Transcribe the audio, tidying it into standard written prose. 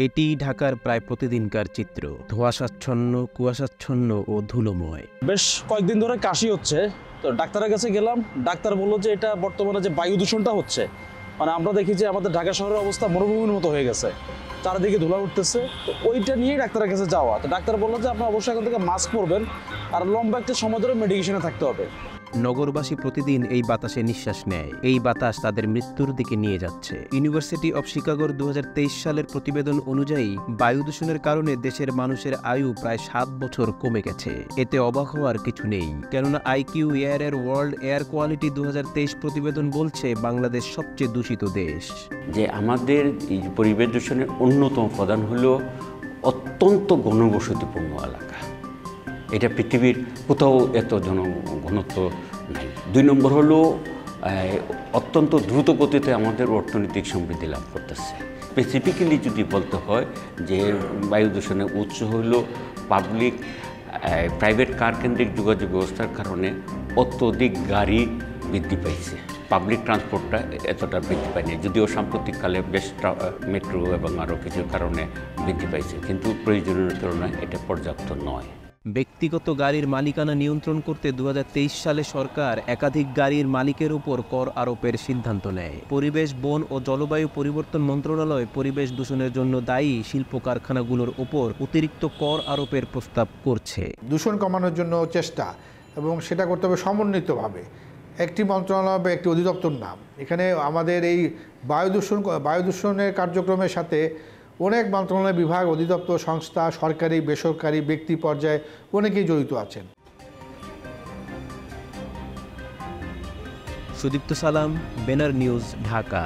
এটিই ঢাকার প্রায় প্রতিদিনকার চিত্র। ধোঁয়াশাচ্ছন্ন, কুয়াশাচ্ছন্ন ও ধুলোময়। বেশ কয়েকদিন ধরে কাশি হচ্ছে, তো ডাক্তারের কাছে গেলাম। ডাক্তার বললো যে এটা বর্তমানে যে বায়ু দূষণটা হচ্ছে, মানে আমরা দেখি যে আমাদের ঢাকা শহরের অবস্থা মরুভূমির মতো হয়ে গেছে, চারিদিকে ধুলা উঠতেছে। তো ওইটা নিয়েই ডাক্তারের কাছে যাওয়া। তো ডাক্তার বললো যে আপনি অবশ্যই এখন থেকে মাস্ক পরবেন আর লম্বা একটা সময় ধরে মেডিকেশনে থাকতে হবে। নগরবাসী প্রতিদিন এই বাতাসে নিঃশ্বাস নেয়। এই বাতাস তাদের মৃত্যুর দিকে নিয়ে যাচ্ছে। ইউনিভার্সিটি অব শিকাগোর 2023 সালের প্রতিবেদন অনুযায়ী বায়ু দূষণের কারণে দেশের মানুষের আয়ু প্রায় 7 বছর কমে গেছে। এতে অবাক হওয়ার কিছু নেই, কেননা আইকিউ এয়ারের ওয়ার্ল্ড এয়ার কোয়ালিটি 2023 প্রতিবেদন বলছে বাংলাদেশ সবচেয়ে দূষিত দেশ। যে আমাদের এই পরিবেশ দূষণের অন্যতম প্রধান হলো অত্যন্ত ঘনবসতিপূর্ণ এলাকা। এটা পৃথিবীর কোথাও এত জনঘনত্ব নাই। 2 নম্বর হলো অত্যন্ত দ্রুত গতিতে আমাদের অর্থনৈতিক সমৃদ্ধি লাভ করতেছে। স্পেসিফিক্যালি যদি বলতে হয় যে বায়ু দূষণের উৎস হলো পাবলিক প্রাইভেট কার কেন্দ্রিক যোগাযোগ ব্যবস্থার কারণে অত্যধিক গাড়ি বৃদ্ধি পাইছে। পাবলিক ট্রান্সপোর্টটা এতটা বৃদ্ধি পায়নি, যদিও সাম্প্রতিককালে বেশ মেট্রো এবং আরও কিছু কারণে বৃদ্ধি পাইছে, কিন্তু প্রয়োজনীয় তুলনায় এটা পর্যাপ্ত নয়। ব্যক্তিগত গাড়ির মালিকানা নিয়ন্ত্রণ করতে 2023 সালে সরকার একাধিক গাড়ির মালিকের উপর কর আরোপের সিদ্ধান্ত নেয়। পরিবেশ, বন ও জলবায়ু পরিবর্তন মন্ত্রণালয় পরিবেশ দূষণের জন্য দায়ী শিল্প কারখানাগুলোর উপর অতিরিক্ত কর আরোপের প্রস্তাব করছে। দূষণ কমানোর জন্য চেষ্টা, এবং সেটা করতে হবে সমন্বিতভাবে। একটি মন্ত্রণালয় বা একটি অধিদপ্তর নাম, এখানে আমাদের এই বায়ু দূষণের কার্যক্রমের সাথে অনেক মন্ত্রণালয়, বিভাগ, অধিদপ্তর, সংস্থা, সরকারি, বেসরকারি, ব্যক্তি পর্যায়ে অনেকেই জড়িত আছেন। সুদীপ্ত সালাম, বেনার নিউজ, ঢাকা।